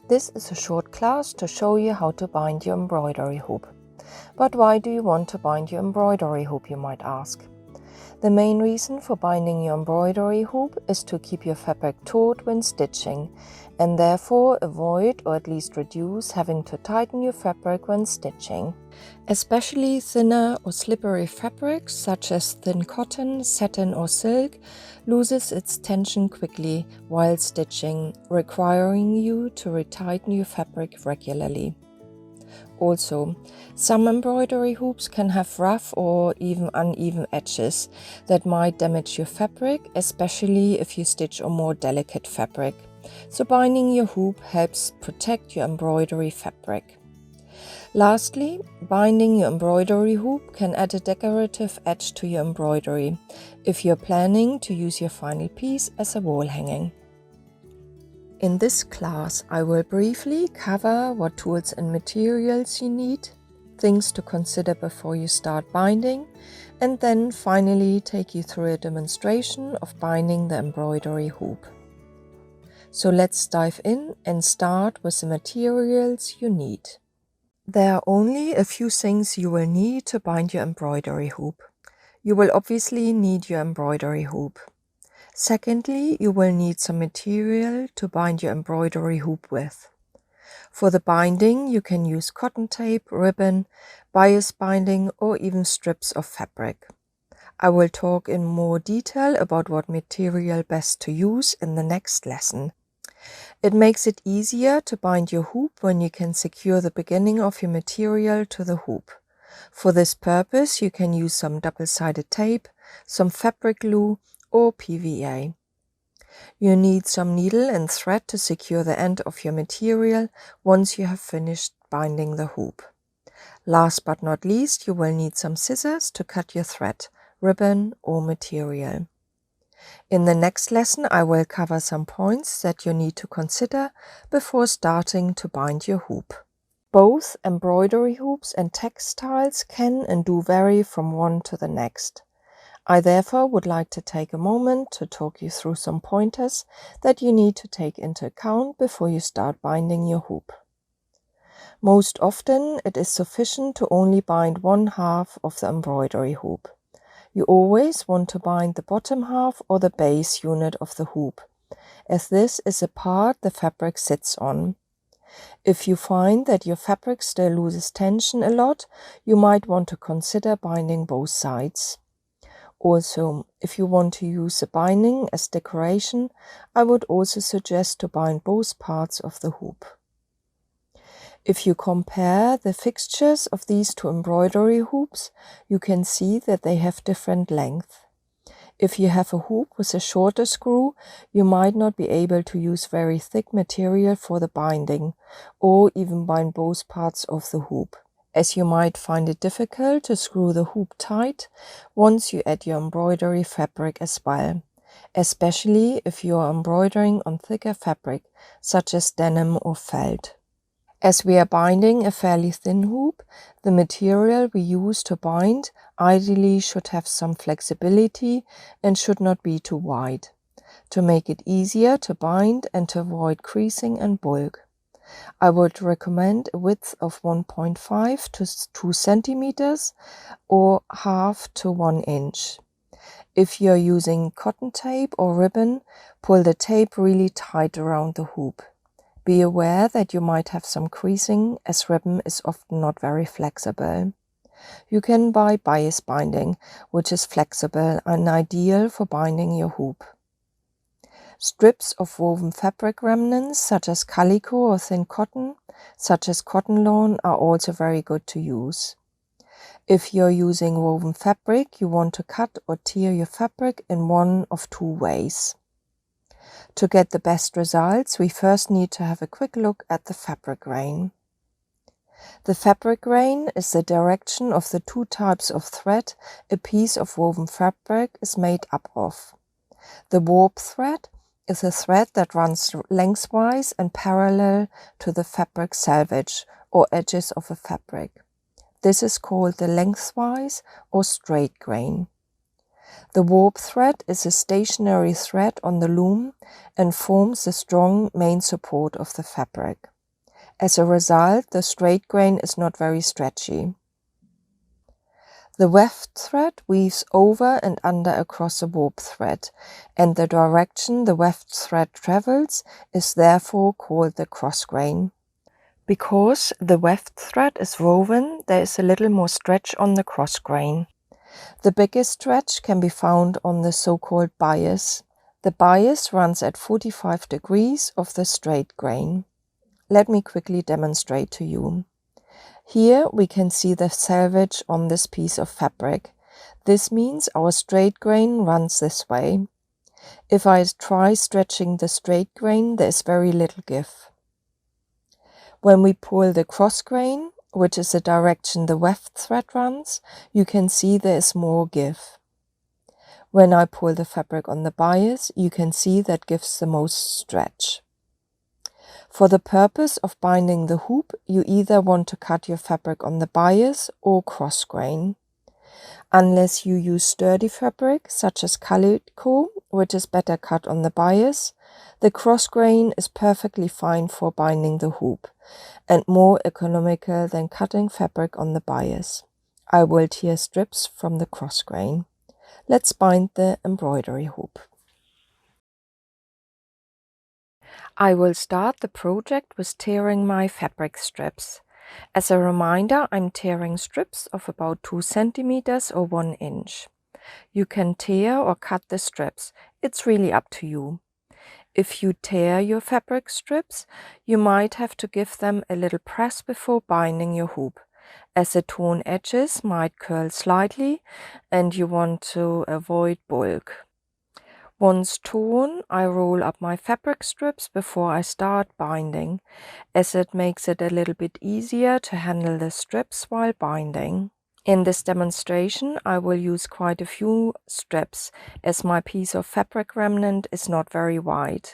This is a short class to show you how to bind your embroidery hoop. But why do you want to bind your embroidery hoop, you might ask? The main reason for binding your embroidery hoop is to keep your fabric taut when stitching, and therefore avoid or at least reduce having to tighten your fabric when stitching. Especially thinner or slippery fabrics such as thin cotton, satin or silk loses its tension quickly while stitching, requiring you to retighten your fabric regularly. Also, some embroidery hoops can have rough or even uneven edges that might damage your fabric, especially if you stitch on more delicate fabric. So binding your hoop helps protect your embroidery fabric. Lastly, binding your embroidery hoop can add a decorative edge to your embroidery if you're planning to use your final piece as a wall hanging. In this class, I will briefly cover what tools and materials you need, things to consider before you start binding, and then finally take you through a demonstration of binding the embroidery hoop. So let's dive in and start with the materials you need. There are only a few things you will need to bind your embroidery hoop. You will obviously need your embroidery hoop. Secondly, you will need some material to bind your embroidery hoop with. For the binding, you can use cotton tape, ribbon, bias binding, or even strips of fabric. I will talk in more detail about what material best to use in the next lesson. It makes it easier to bind your hoop when you can secure the beginning of your material to the hoop. For this purpose, you can use some double-sided tape, some fabric glue, or PVA. You need some needle and thread to secure the end of your material once you have finished binding the hoop. Last but not least, you will need some scissors to cut your thread, ribbon, or material. In the next lesson, I will cover some points that you need to consider before starting to bind your hoop. Both embroidery hoops and textiles can and do vary from one to the next. I therefore would like to take a moment to talk you through some pointers that you need to take into account before you start binding your hoop. Most often, it is sufficient to only bind one half of the embroidery hoop. You always want to bind the bottom half or the base unit of the hoop, as this is the part the fabric sits on. If you find that your fabric still loses tension a lot, you might want to consider binding both sides. Also, if you want to use the binding as decoration, I would also suggest to bind both parts of the hoop. If you compare the fixtures of these two embroidery hoops, you can see that they have different length. If you have a hoop with a shorter screw, you might not be able to use very thick material for the binding, or even bind both parts of the hoop, as you might find it difficult to screw the hoop tight once you add your embroidery fabric as well, especially if you are embroidering on thicker fabric, such as denim or felt. As we are binding a fairly thin hoop, the material we use to bind ideally should have some flexibility and should not be too wide, to make it easier to bind and to avoid creasing and bulk. I would recommend a width of 1.5 to 2 centimeters or half to 1 inch. If you're using cotton tape or ribbon, pull the tape really tight around the hoop. Be aware that you might have some creasing, as ribbon is often not very flexible. You can buy bias binding, which is flexible and ideal for binding your hoop. Strips of woven fabric remnants, such as calico or thin cotton, such as cotton lawn, are also very good to use. If you're using woven fabric, you want to cut or tear your fabric in one of two ways. To get the best results, we first need to have a quick look at the fabric grain. The fabric grain is the direction of the two types of thread a piece of woven fabric is made up of. The warp thread is a thread that runs lengthwise and parallel to the fabric selvage or edges of a fabric. This is called the lengthwise or straight grain. The warp thread is a stationary thread on the loom and forms the strong main support of the fabric. As a result, the straight grain is not very stretchy. The weft thread weaves over and under across the warp thread, and the direction the weft thread travels is therefore called the cross grain. Because the weft thread is woven, there is a little more stretch on the cross grain. The biggest stretch can be found on the so-called bias. The bias runs at 45 degrees of the straight grain. Let me quickly demonstrate to you. Here we can see the selvage on this piece of fabric. This means our straight grain runs this way. If I try stretching the straight grain, there is very little give. When we pull the cross grain, which is the direction the weft thread runs, you can see there is more give. When I pull the fabric on the bias, you can see that gives the most stretch. For the purpose of binding the hoop, you either want to cut your fabric on the bias or cross grain. Unless you use sturdy fabric, such as calico, which is better cut on the bias, the cross grain is perfectly fine for binding the hoop, and more economical than cutting fabric on the bias. I will tear strips from the cross grain. Let's bind the embroidery hoop. I will start the project with tearing my fabric strips. As a reminder, I'm tearing strips of about 2 centimeters or 1 inch. You can tear or cut the strips. It's really up to you. If you tear your fabric strips, you might have to give them a little press before binding your hoop, as the torn edges might curl slightly and you want to avoid bulk. Once torn, I roll up my fabric strips before I start binding, as it makes it a little bit easier to handle the strips while binding. In this demonstration, I will use quite a few strips, as my piece of fabric remnant is not very wide.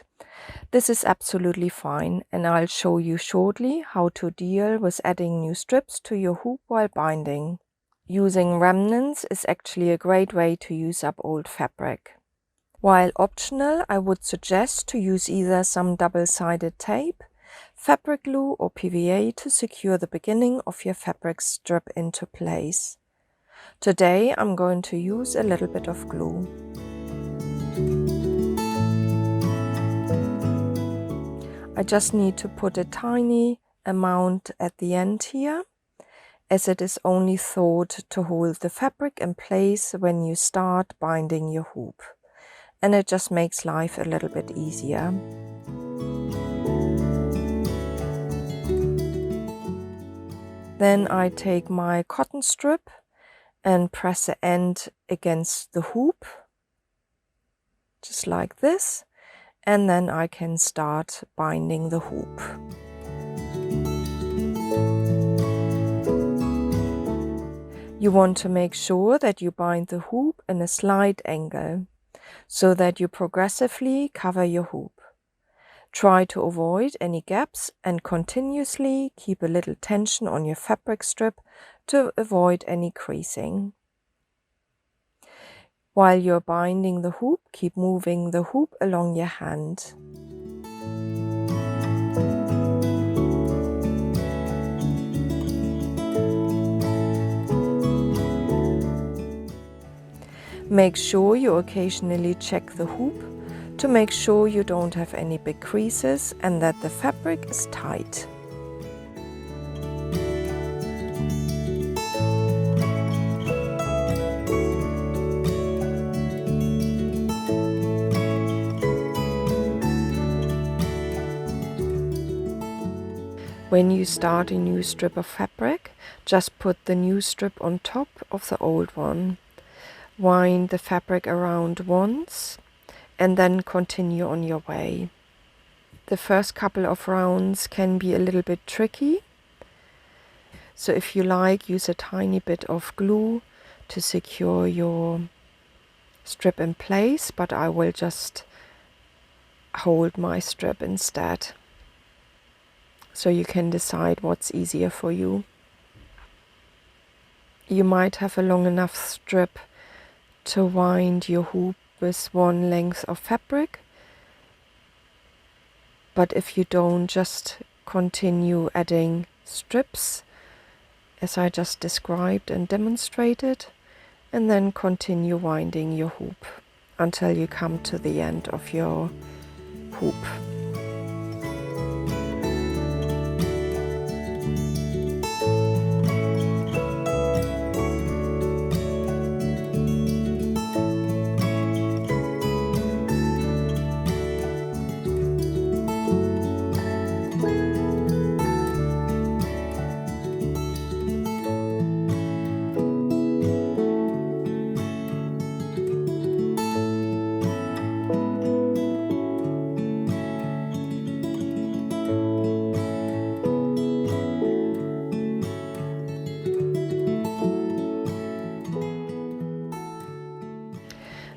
This is absolutely fine, and I'll show you shortly how to deal with adding new strips to your hoop while binding. Using remnants is actually a great way to use up old fabric. While optional, I would suggest to use either some double-sided tape, fabric glue or PVA to secure the beginning of your fabric strip into place. Today I'm going to use a little bit of glue. I just need to put a tiny amount at the end here, as it is only thought to hold the fabric in place when you start binding your hoop. And it just makes life a little bit easier. Then I take my cotton strip and press the end against the hoop, just like this, and then I can start binding the hoop. You want to make sure that you bind the hoop in a slight angle, so that you progressively cover your hoop. Try to avoid any gaps and continuously keep a little tension on your fabric strip to avoid any creasing. While you're binding the hoop, keep moving the hoop along your hand. Make sure you occasionally check the hoop to make sure you don't have any big creases and that the fabric is tight. When you start a new strip of fabric, just put the new strip on top of the old one. Wind the fabric around once and then continue on your way. The first couple of rounds can be a little bit tricky, so if you like, use a tiny bit of glue to secure your strip in place, but I will just hold my strip instead, so you can decide what's easier for you. You might have a long enough strip to wind your hoop with one length of fabric, but if you don't, just continue adding strips as I just described and demonstrated, and then continue winding your hoop until you come to the end of your hoop.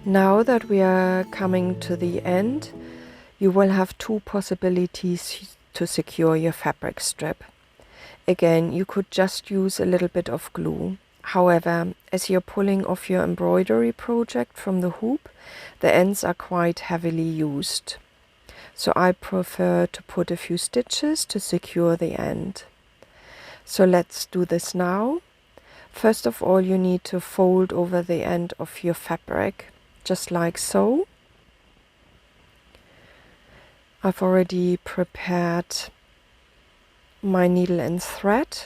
Now that we are coming to the end, you will have two possibilities to secure your fabric strip. Again, you could just use a little bit of glue. However, as you're pulling off your embroidery project from the hoop, the ends are quite heavily used. So I prefer to put a few stitches to secure the end. So let's do this now. First of all, you need to fold over the end of your fabric, just like so. I've already prepared my needle and thread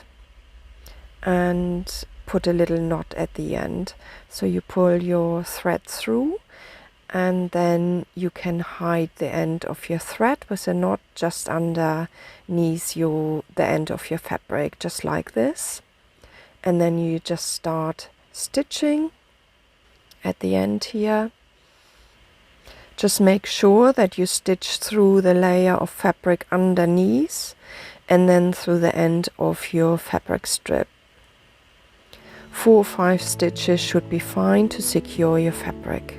and put a little knot at the end. So you pull your thread through, and then you can hide the end of your thread with a knot just underneath the end of your fabric, just like this. And then you just start stitching at the end here. Just make sure that you stitch through the layer of fabric underneath and then through the end of your fabric strip. 4 or 5 stitches should be fine to secure your fabric.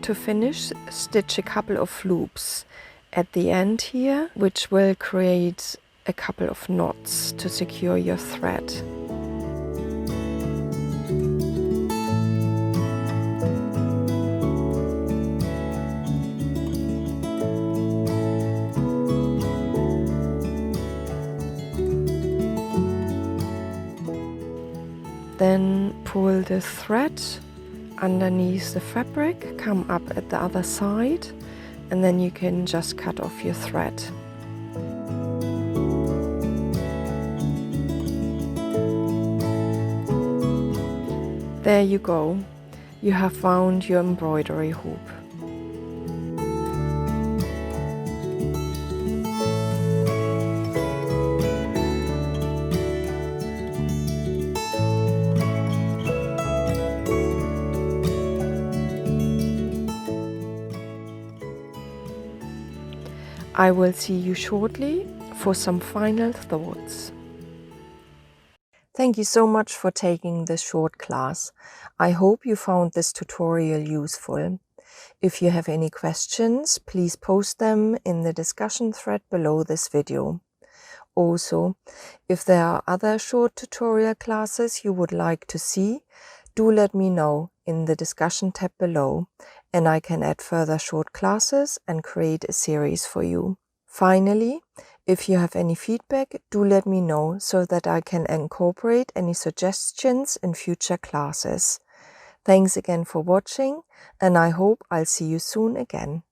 To finish, stitch a couple of loops at the end here, which will create a couple of knots to secure your thread. Then pull the thread underneath the fabric, come up at the other side, and then you can just cut off your thread. There you go. You have found your embroidery hoop. I will see you shortly for some final thoughts. Thank you so much for taking this short class. I hope you found this tutorial useful. If you have any questions, please post them in the discussion thread below this video. Also, if there are other short tutorial classes you would like to see, do let me know in the discussion tab below, and I can add further short classes and create a series for you. Finally, if you have any feedback, do let me know so that I can incorporate any suggestions in future classes. Thanks again for watching, and I hope I'll see you soon again.